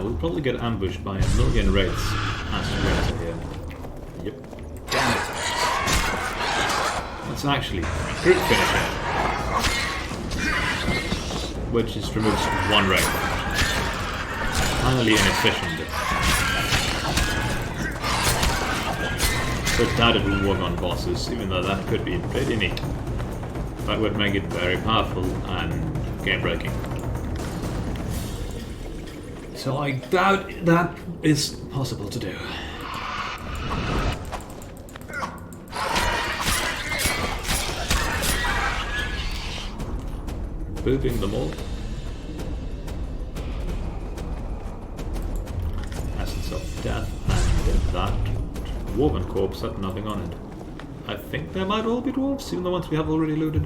we'll probably get ambushed by a million wraiths as we enter here. Yep. Damn it. Let's actually brute finish him. Which just removes one wraith. Highly inefficient. But doubt it will work on bosses, even though that could be pretty neat. That would make it very powerful and game-breaking. So I doubt that is possible to do. Booping them all. Essence of Death, and that dwarven corpse had nothing on it. I think they might all be dwarves, even the ones we have already looted.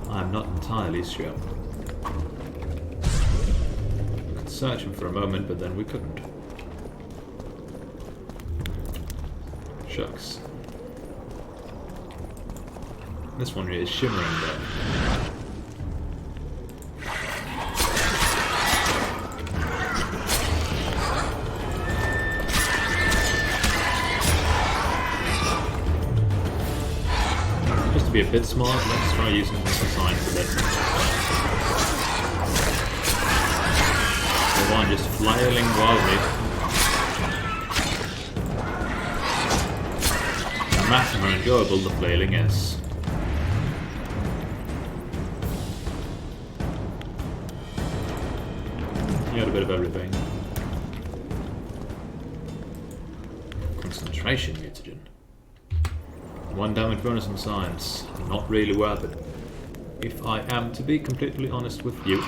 I'm not entirely sure. We could search him for a moment, but then we couldn't. Shucks. This one here is shimmering though. To be a bit smart, let's try using missile signs a bit. The one just flailing wildly. No matter how enjoyable the flailing is. You got a bit of everything. Concentration mutagen. 1 damage bonus on science. Not really worth it. If I am to be completely honest with you.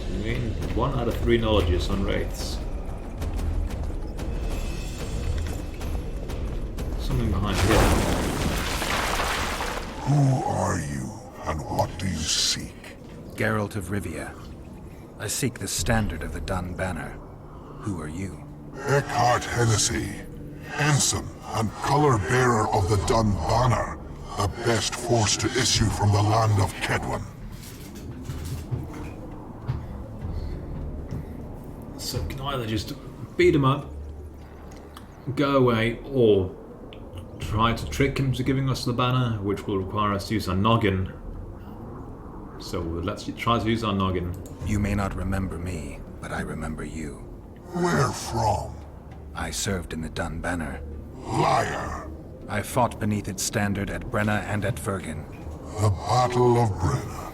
I mean, 1 out of 3 knowledges on wraiths. Something behind here. Who are you, and what do you seek? Geralt of Rivia. I seek the standard of the Dun Banner. Who are you? Eckhart Hennessy, ensign and color-bearer of the Dun Banner, the best force to issue from the land of Kedwen. So can I either just beat him up, go away, or try to trick him to giving us the banner, which will require us to use our noggin. So let's try to use our noggin. You may not remember me, but I remember you. Where from? I served in the Dun Banner. Liar! I fought beneath its standard at Brenna and at Vergen. The Battle of Brenna.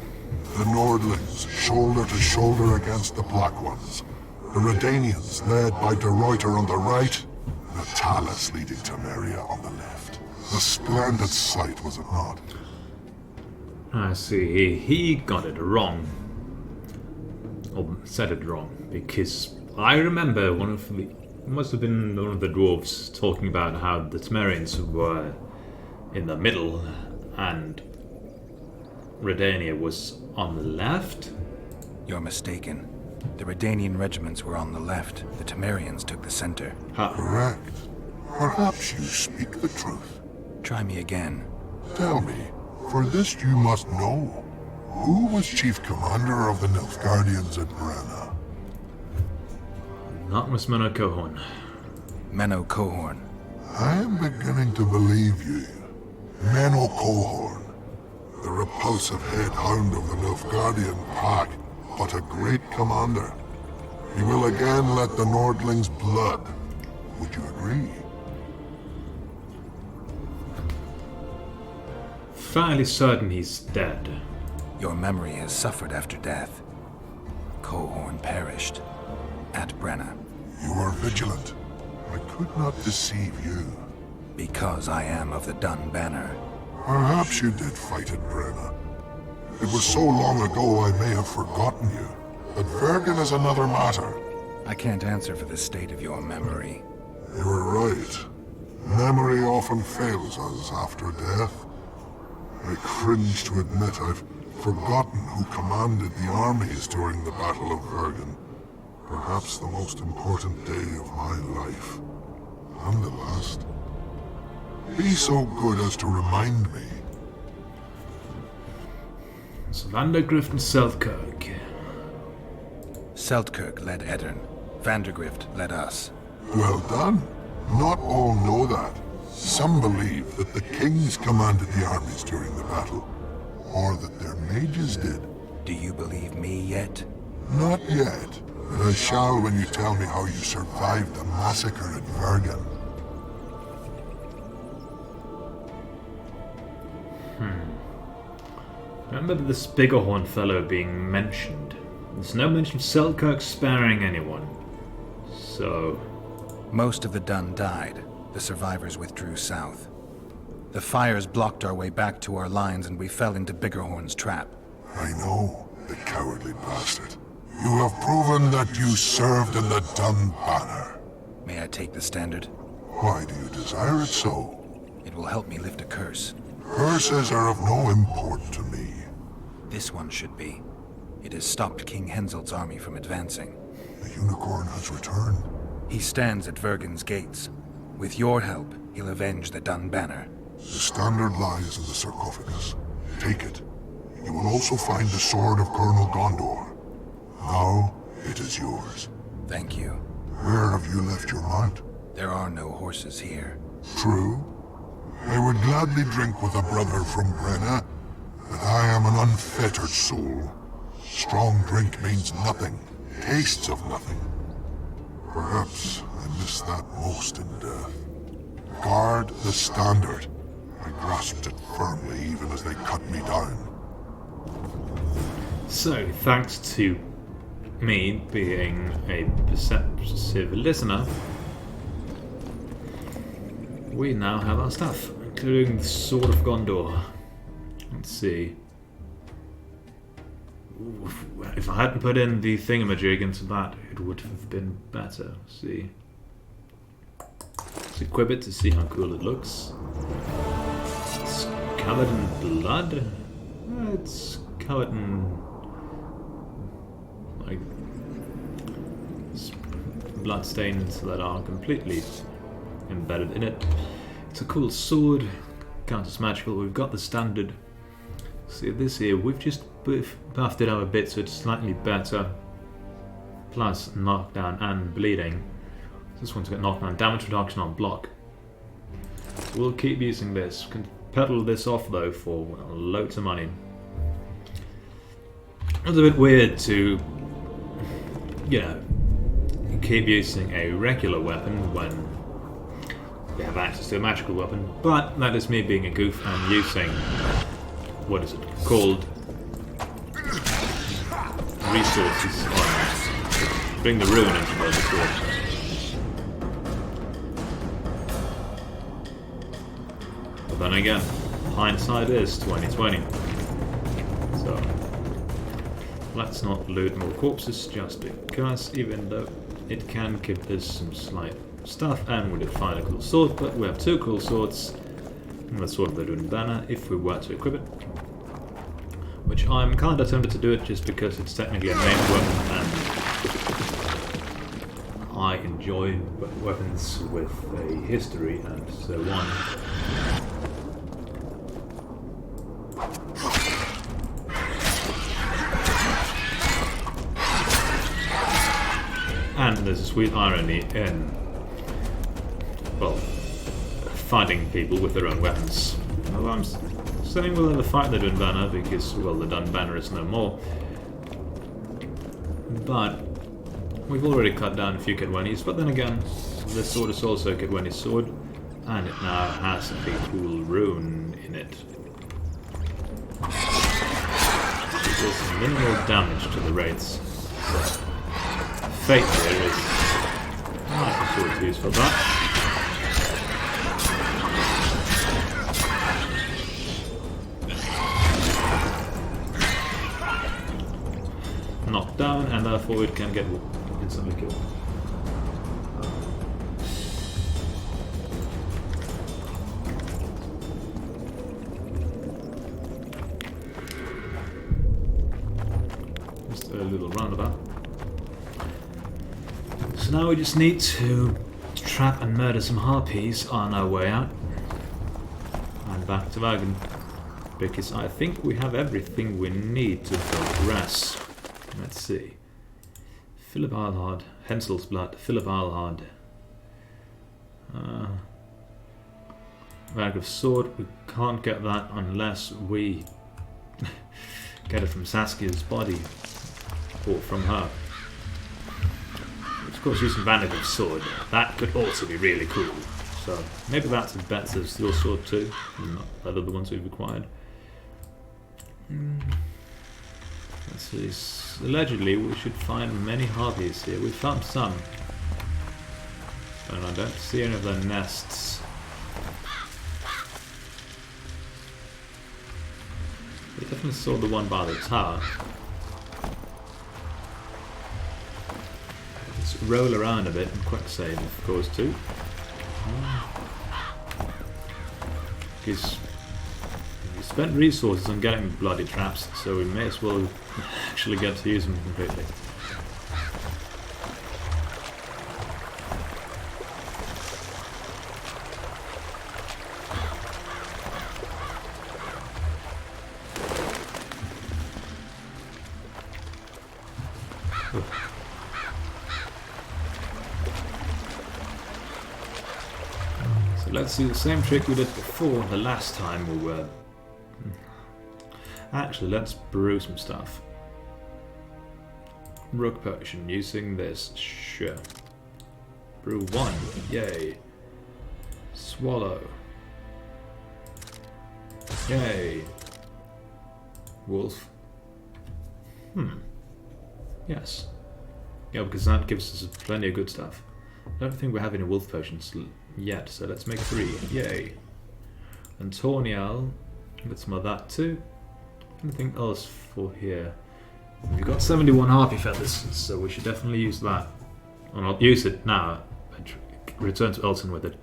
The Nordlings, shoulder to shoulder against the Black Ones. The Redanians, led by De Ruyter on the right. The Talus leading Temeria on the left. A splendid sight, was it not? I see. He got it wrong. Or said it wrong. Because I remember must have been one of the dwarves talking about how the Temerians were in the middle and Redania was on the left. You're mistaken. The Redanian regiments were on the left. The Temerians took the center. Correct. Perhaps you speak the truth. Try me again. Tell me, for this you must know. Who was chief commander of the Nilfgaardians at Brenna? Not Miss Menno Cohorn. Menno Cohorn. I am beginning to believe you. Menno Cohorn, the repulsive head hound of the Nilfgaardian pack, but a great commander. He will again let the Nordlings' blood. Would you agree? Fairly certain he's dead. Your memory has suffered after death. Cohorn perished. At Brenna. You are vigilant. I could not deceive you. Because I am of the Dun Banner. Perhaps you did fight at Brenna. It was so long ago I may have forgotten you. But Vergen is another matter. I can't answer for the state of your memory. You are right. Memory often fails us after death. I cringe to admit I've forgotten who commanded the armies during the Battle of Vergen. Perhaps the most important day of my life. And the last. Be so good as to remind me. So Vandergrift and Selkirk. Seltkirk led Eddern. Vandergrift led us. Well done. Not all know that. Some believe that the kings commanded the armies during the battle, or that their mages did. Do you believe me yet? Not yet, but I shall when you tell me how you survived the massacre at Vergen. I remember this Biggerhorn fellow being mentioned. There's no mention of Selkirk sparing anyone. So... Most of the Dun died. The survivors withdrew south. The fires blocked our way back to our lines and we fell into Biggerhorn's trap. I know, the cowardly bastard. You have proven that you served in the Dun banner. May I take the standard? Why do you desire it so? It will help me lift a curse. Curses are of no import to me. This one should be. It has stopped King Henselt's army from advancing. The unicorn has returned. He stands at Vergen's gates. With your help, he'll avenge the Dun banner. The standard lies in the sarcophagus. Take it. You will also find the sword of Colonel Gondor. Now, it is yours. Thank you. Where have you left your mount? There are no horses here. True. I would gladly drink with a brother from Brenna, but I am an unfettered soul. Strong drink means nothing, tastes of nothing. Perhaps I miss that most in death. Guard the standard. I grasped it firmly even as they cut me down. So, thanks to me being a perceptive listener, we now have our stuff, including the Sword of Gondor. Let's see. Oof, if I hadn't put in the thingamajig into that, it would have been better. Let's see. Let's equip it to see how cool it looks. It's covered in blood. It's covered in like blood stains that are completely embedded in it. It's a cool sword, counters magical. We've got the standard. See this here, we've just buffed it up a bit so it's slightly better. Plus knockdown and bleeding. This one's got knockdown, damage reduction on block. We'll keep using this. We can pedal this off though for loads of money. It's a bit weird to, you know, keep using a regular weapon when we have access to a magical weapon, but that is me being a goof and using, what is it called, resources on bring the ruin into the sword. But then again, hindsight is 2020. So let's not loot more corpses just because, even though it can give us some slight stuff, and we did find a cool sword, but we have two cool swords. And the sword of the Dun banner if we were to equip it. Which I'm kinda tempted to do it just because it's technically a main weapon and I enjoy weapons with a history and so on. And there's a sweet irony in, well, fighting people with their own weapons. Well, I'm saying we'll never fight the Dun banner because, well, the Dun banner is no more. But we've already cut down a few Kedwenis, but then again, this sword is also a Kedweni's sword, and it now has a big cool rune in it. It does minimal damage to the wraiths. Fate here is a nice sword to use for that. Knocked down, and therefore it can get instantly killed. Just a little roundabout. So now we just need to trap and murder some harpies on our way out. and back to Wagen. Because I think we have everything we need to progress. Let's see. Philip Alhard, Henselsblatt, Philip Alhard. Bag of sword, we can't get that unless we get it from Saskia's body. Or from her. Of course, using Bag of sword, that could also be really cool. So, maybe that's a better steel sword too, and not that other ones we've acquired. Let's see. Allegedly, we should find many harpies here. We found some. And I don't see any of their nests. We definitely saw the one by the tower. Let's roll around a bit and quick save, of course, too. Because we spent resources on getting bloody traps, so we may as well actually get to use them completely. Let's do the same trick we did before the last time we were... Actually, let's brew some stuff. Rook potion using this, sure. Brew 1, yay. Swallow. Yay. Wolf. Yes. Yeah, because that gives us plenty of good stuff. I don't think we have any wolf potions yet, so let's make 3. Yay. And Tornial, get some of that too. Anything else for here? We've got 71 harpy feathers, so we should definitely use that. Or not use it now, but return to Elthon with it.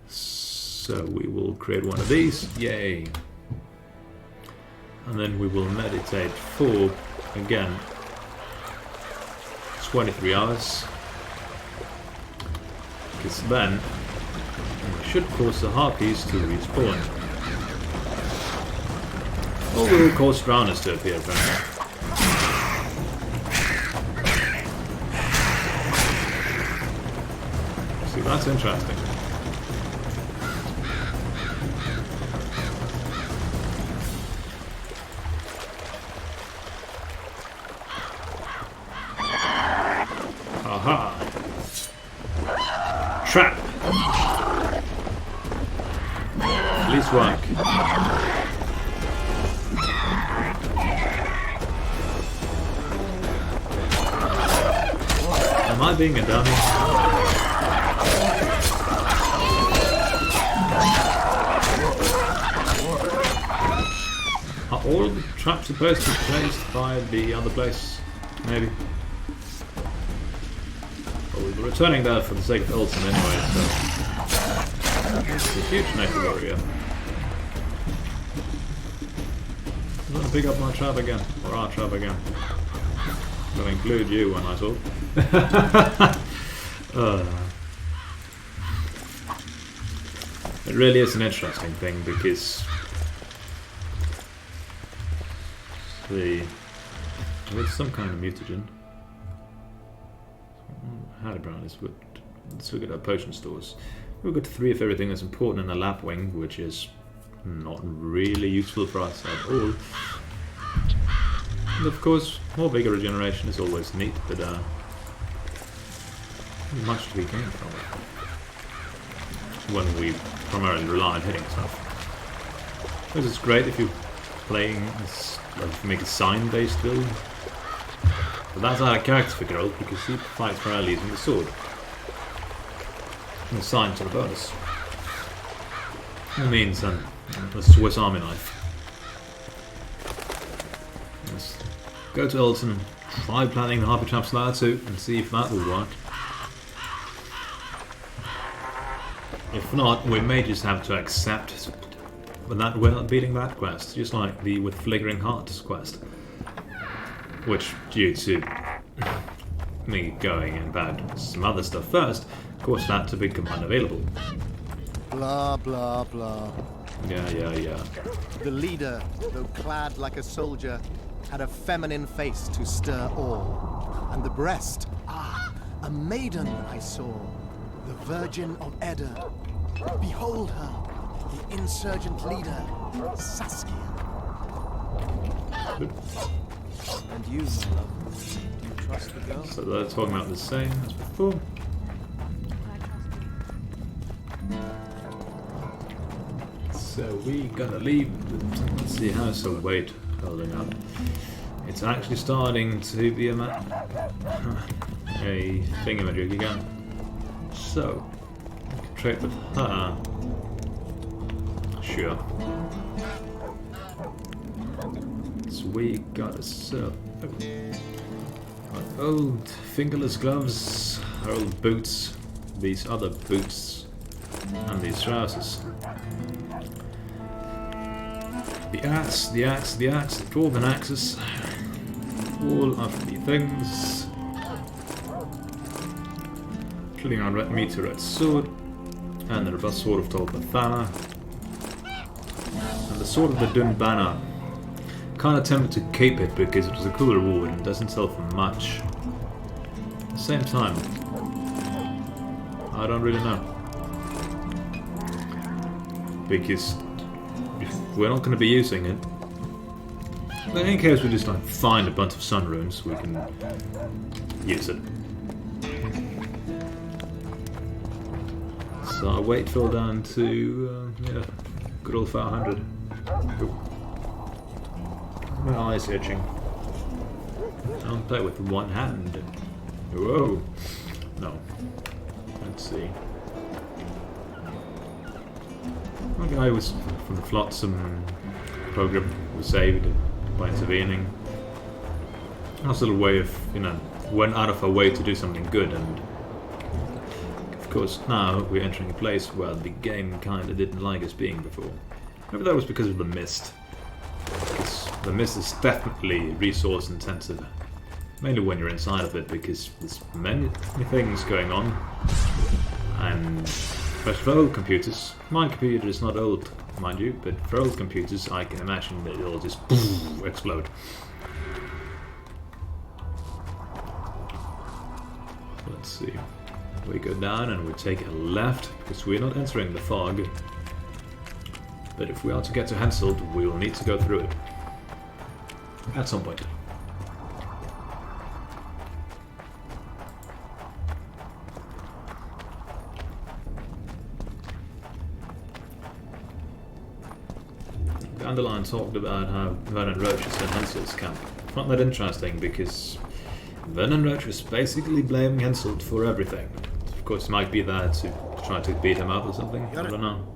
So we will create one of these. Yay. And then we will meditate for, again, 23 hours. Because then we should cause the harpies to respawn. Or we'll cause drowners to appear, apparently. See, that's interesting. Aha! Trap! At least work. Am I being a dummy? Are all the traps supposed to be placed by the other place? Maybe. We're returning there for the sake of Elthon anyway, so... It's a huge native warrior. I'm gonna pick up my trap again, or our trap again. I'm gonna include you when I talk. It really is an interesting thing, because... With some kind of mutagen. Brown is good. Let's look at our potion stores. We've got 3 of everything that's important in the lapwing, which is not really useful for us at all. And of course, more vigor regeneration is always neat, but not much to be gained from it when we primarily rely on hitting stuff. This is great if you're playing like make a sign-based build. But that's our character figure role, because he fights primarily using the sword. And the sign to the bonus. It means a Swiss Army knife. Let's go to Elthon, try planning the harpy traps there too, and see if that will work. If not, we may just have to accept that we're not beating that quest, just like the with Flickering Hearts quest. Which, due to me going about some other stuff first, caused that to become unavailable. Blah, blah, blah. Yeah. The leader, though clad like a soldier, had a feminine face to stir awe. And the breast, a maiden I saw, the Virgin of Edda. Behold her, the insurgent leader, Saskia. And you, my love, do you trust the girl? So they're talking about the same as before. So we gotta leave. Let's see how's the weight holding up. It's actually starting to be a thingamajig again. So we can trade with her. Sure. So we got a old fingerless gloves, our old boots, these other boots, and these trousers. The axe, the dwarven axes, all of the things, including our red meteorite sword, and the robust sword of Tolbathana, and the sword of the Dunbana. Kinda tempted to keep it because it was a cool reward and doesn't sell for much. At the same time, I don't really know. Because if we're not going to be using it, in any case we just like find a bunch of sun runes, we can use it. So our weight fell down to, good old 500. My eyes itching. I don't play with one hand. Whoa. No. Let's see. My guy was from the Flotsam program was saved by intervening. Nice little way of, went out of our way to do something good, and of course now we're entering a place where the game kinda didn't like us being before. Maybe that was because of the mist. Because the mist is definitely resource intensive. Mainly when you're inside of it, because there's many things going on. And especially for old computers. My computer is not old, mind you, but for old computers I can imagine that it'll just explode. Let's see. We go down and we take a left, because we're not entering the fog. But if we are to get to Henselt, we will need to go through it. At some point. Underline talked about how Vernon Roach is at Henselt's camp. I found that interesting because Vernon Roach was basically blaming Henselt for everything. Of course, he might be there to try to beat him up or something. I don't know.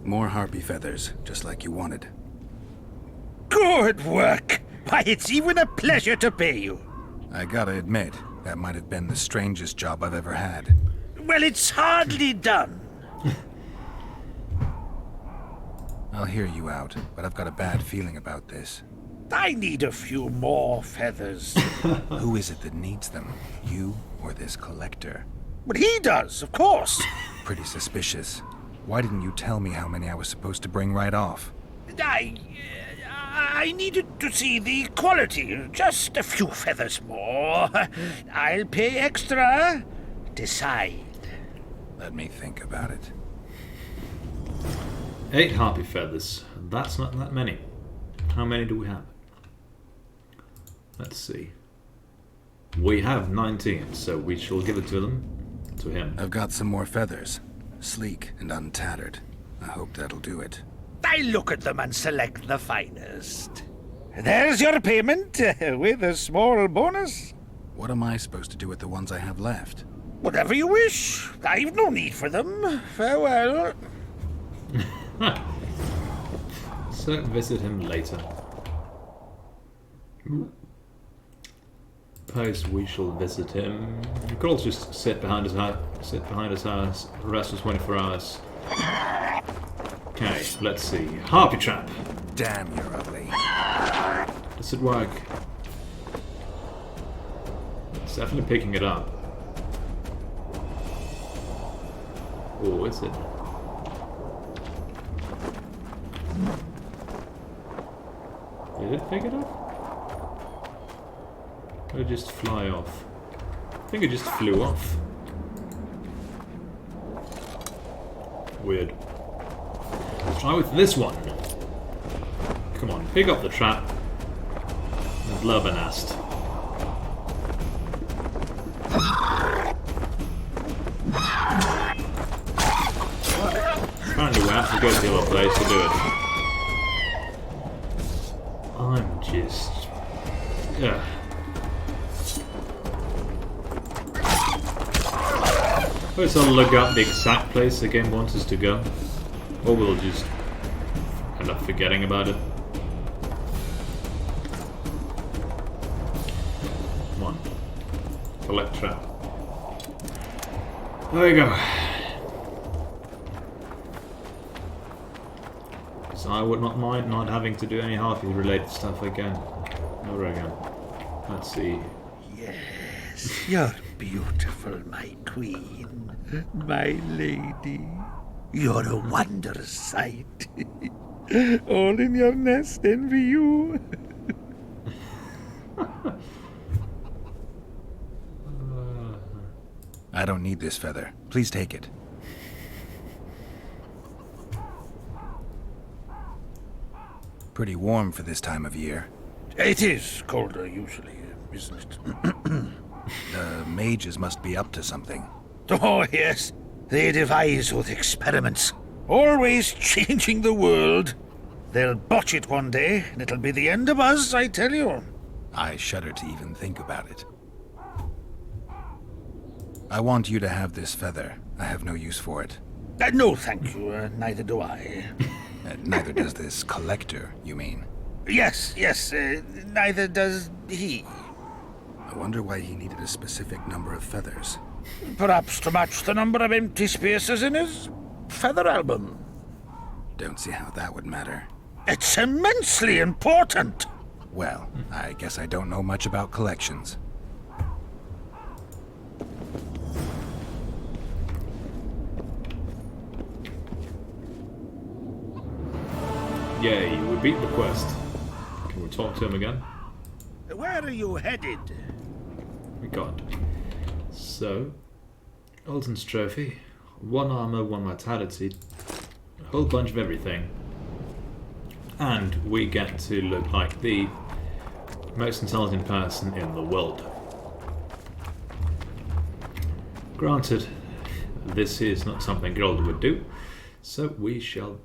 More harpy feathers, just like you wanted. Good work! Why, it's even a pleasure to pay you. I gotta admit, that might have been the strangest job I've ever had. Well, it's hardly done. I'll hear you out, but I've got a bad feeling about this. I need a few more feathers. Who is it that needs them? You or this collector? But he does, of course. Pretty suspicious. Why didn't you tell me how many I was supposed to bring right off? I needed to see the quality. Just a few feathers more. I'll pay extra. Decide. Let me think about it. 8 harpy feathers. That's not that many. How many do we have? Let's see. We have 19, so we shall give it to him. I've got some more feathers. Sleek and untattered. I hope that'll do it. I look at them and select the finest. There's your payment, with a small bonus. What am I supposed to do with the ones I have left? Whatever you wish. I've no need for them. Farewell. So visit him later. Suppose we shall visit him. You could also just sit behind his house, rest for 24 hours. Okay, let's see. Harpy trap. Damn, you're ugly. Does it work? It's definitely picking it up. Oh, is it? Did it pick it up? Or did it just fly off? I think it just flew off. Weird. Let's try with this one. Come on, pick up the trap. And blow up a nest. Apparently we have to go to the other place to do it. I'm just... yeah. Let's all look up the exact place the game wants us to go. Or we'll just end up forgetting about it. Come on. Collect trap. There we go. So I would not mind not having to do any harpy related stuff again. Never again. Let's see. Yes, you're beautiful, my queen, my lady. You're a wondrous sight. All in your nest envy you. I don't need this feather. Please take it. Pretty warm for this time of year. It is colder usually, isn't it? The mages must be up to something. Oh, yes. They devise with experiments. Always changing the world. They'll botch it one day, and it'll be the end of us, I tell you. I shudder to even think about it. I want you to have this feather. I have no use for it. No, thank you. Neither do I. Neither does this collector, you mean? Yes, neither does he. I wonder why he needed a specific number of feathers. Perhaps to match the number of empty spaces in his feather album. Don't see how that would matter. It's immensely important. Well, I guess I don't know much about collections. Yay, we beat the quest. Can we talk to him again? Where are you headed? We got. So, Elthon's trophy, 1 armor, 1 vitality, a whole bunch of everything. And we get to look like the most intelligent person in the world. Granted, this is not something Geralt would do, so we shall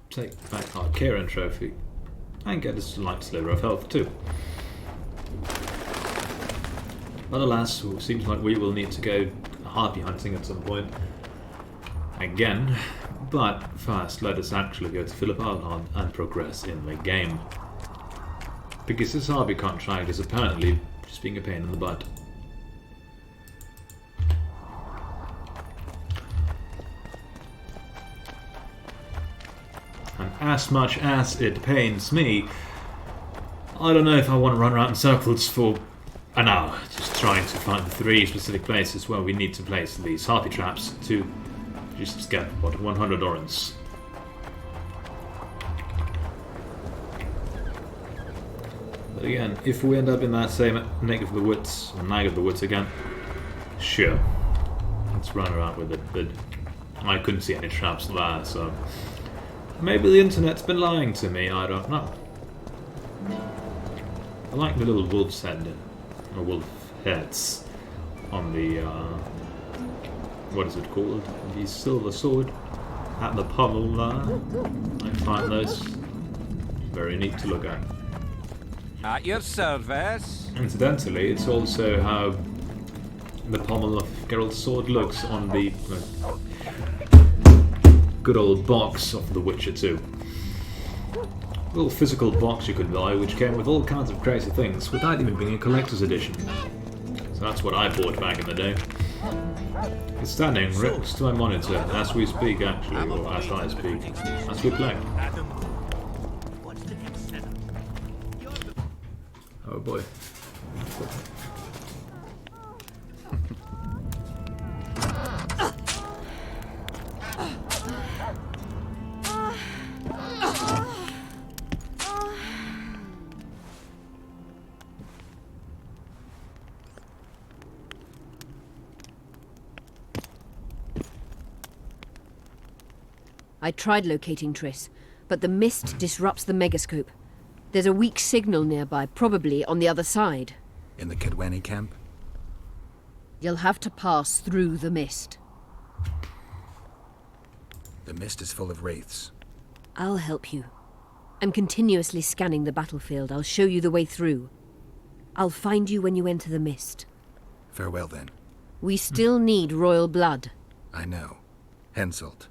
take back our Kieran trophy and get a slight sliver of health too. But alas, it seems like we will need to go harpy hunting at some point again. But first, let us actually go to Philip Elthon and progress in the game. Because this harpy contract is apparently just being a pain in the butt. And as much as it pains me, I don't know if I want to run around in circles for an hour, just trying to find the 3 specific places where we need to place these harpy traps to just get, what, 100 orens. But again, if we end up in that same neck of the woods, or nag of the woods again, sure, let's run around with it, but I couldn't see any traps there, so maybe the internet's been lying to me, I don't know. I like the little wolf's head, or wolf heads, on the, what is it called? The silver sword at the pommel there. I find those very neat to look at. At your service. Incidentally, it's also how the pommel of Geralt's sword looks on the good old box of The Witcher 2. A little physical box you could buy which came with all kinds of crazy things without even being a collector's edition. So that's what I bought back in the day. It's standing right next to my monitor as we speak, actually, or as I speak, as we play. Oh boy. I tried locating Triss, but the mist disrupts the megascope. There's a weak signal nearby, probably on the other side. In the Kedweni camp? You'll have to pass through the mist. The mist is full of wraiths. I'll help you. I'm continuously scanning the battlefield. I'll show you the way through. I'll find you when you enter the mist. Farewell, then. We still need royal blood. I know. Henselt.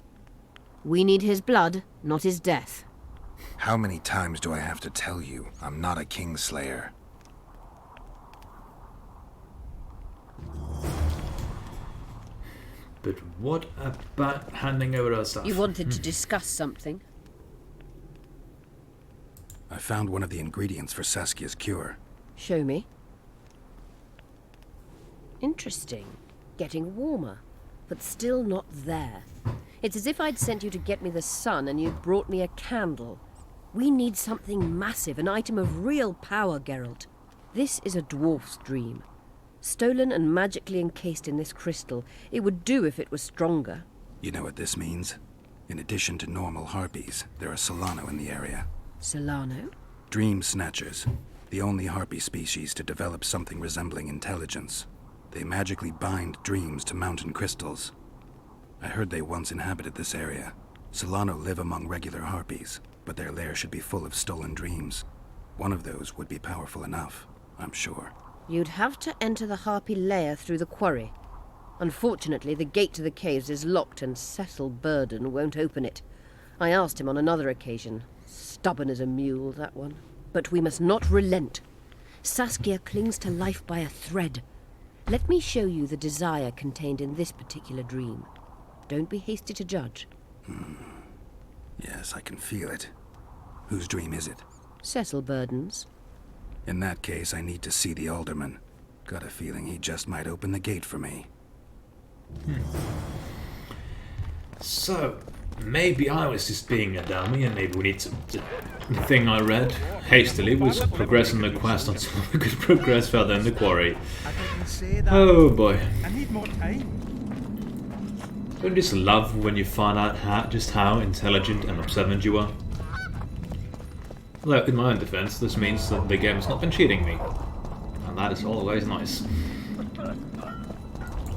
We need his blood, not his death. How many times do I have to tell you I'm not a Kingslayer? But what about handing over our stuff? You wanted to discuss something? I found one of the ingredients for Saskia's cure. Show me. Interesting. Getting warmer, but still not there. It's as if I'd sent you to get me the sun and you'd brought me a candle. We need something massive, an item of real power, Geralt. This is a dwarf's dream. Stolen and magically encased in this crystal. It would do if it was stronger. You know what this means? In addition to normal harpies, there are Solano in the area. Solano? Dream Snatchers. The only harpy species to develop something resembling intelligence. They magically bind dreams to mountain crystals. I heard they once inhabited this area. Solano live among regular harpies, but their lair should be full of stolen dreams. One of those would be powerful enough, I'm sure. You'd have to enter the harpy lair through the quarry. Unfortunately, the gate to the caves is locked and Cecil Burden won't open it. I asked him on another occasion. Stubborn as a mule, that one. But we must not relent. Saskia clings to life by a thread. Let me show you the desire contained in this particular dream. Don't be hasty to judge. Yes, I can feel it. Whose dream is it? Cecil Burden's. In that case, I need to see the alderman. Got a feeling he just might open the gate for me. So, maybe I was just being a dummy and maybe we need to... The thing I read hastily was progressing the quest until we could progress further in the quarry. Oh boy. I need more time. Don't you just love when you find out just how intelligent and observant you are? Although, in my own defense, this means that the game has not been cheating me. And that is always nice.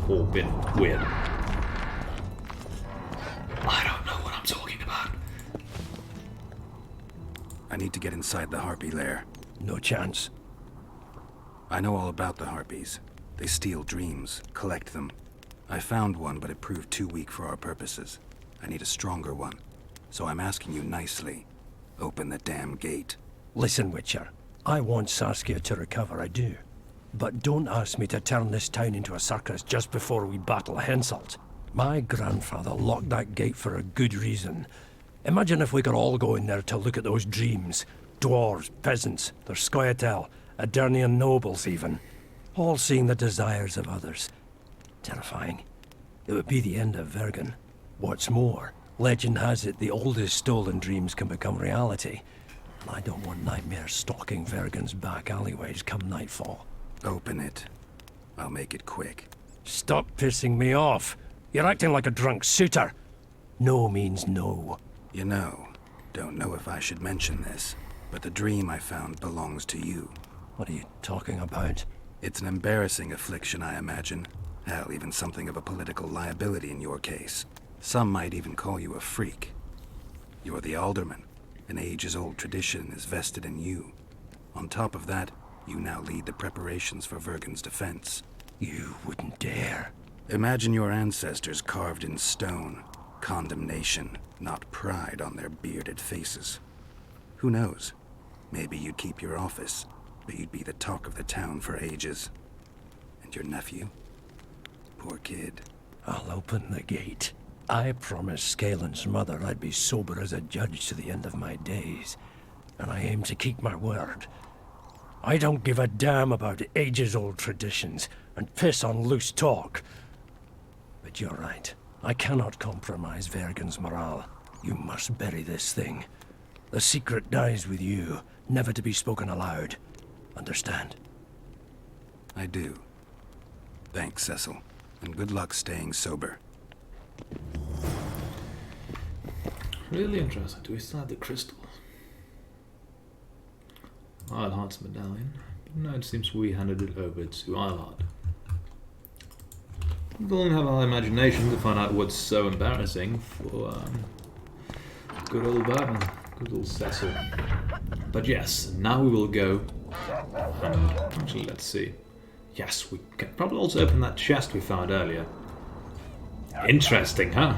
Or been weird. I don't know what I'm talking about. I need to get inside the harpy lair. No chance. I know all about the harpies. They steal dreams, collect them. I found one, but it proved too weak for our purposes. I need a stronger one. So I'm asking you nicely. Open the damn gate. Listen, Witcher. I want Saskia to recover, I do. But don't ask me to turn this town into a circus just before we battle Henselt. My grandfather locked that gate for a good reason. Imagine if we could all go in there to look at those dreams. Dwarves, peasants, their scoia'tael, Adernian nobles even. All seeing the desires of others. Terrifying. It would be the end of Vergen. What's more, legend has it the oldest stolen dreams can become reality. And I don't want nightmares stalking Vergen's back alleyways come nightfall. Open it. I'll make it quick. Stop pissing me off. You're acting like a drunk suitor. No means no. You know, don't know if I should mention this, but the dream I found belongs to you. What are you talking about? It's an embarrassing affliction, I imagine. Hell, even something of a political liability in your case. Some might even call you a freak. You're the alderman. An ages-old tradition is vested in you. On top of that, you now lead the preparations for Vergen's defense. You wouldn't dare. Imagine your ancestors carved in stone. Condemnation, not pride on their bearded faces. Who knows? Maybe you'd keep your office, but you'd be the talk of the town for ages. And your nephew? Poor kid. I'll open the gate. I promised Scalen's mother I'd be sober as a judge to the end of my days, and I aim to keep my word. I don't give a damn about ages-old traditions and piss on loose talk. But you're right. I cannot compromise Vergen's morale. You must bury this thing. The secret dies with you, never to be spoken aloud. Understand? I do. Thanks, Cecil, and good luck staying sober. Really interesting. Do we still have the crystal? Eilhardt's medallion. But no, it seems we handed it over to Eilhard. We don't have our imagination to find out what's so embarrassing for good old Burton, good old Cecil. But yes, now we will go. Actually, let's see. Yes, we can probably also open that chest we found earlier. Interesting, huh?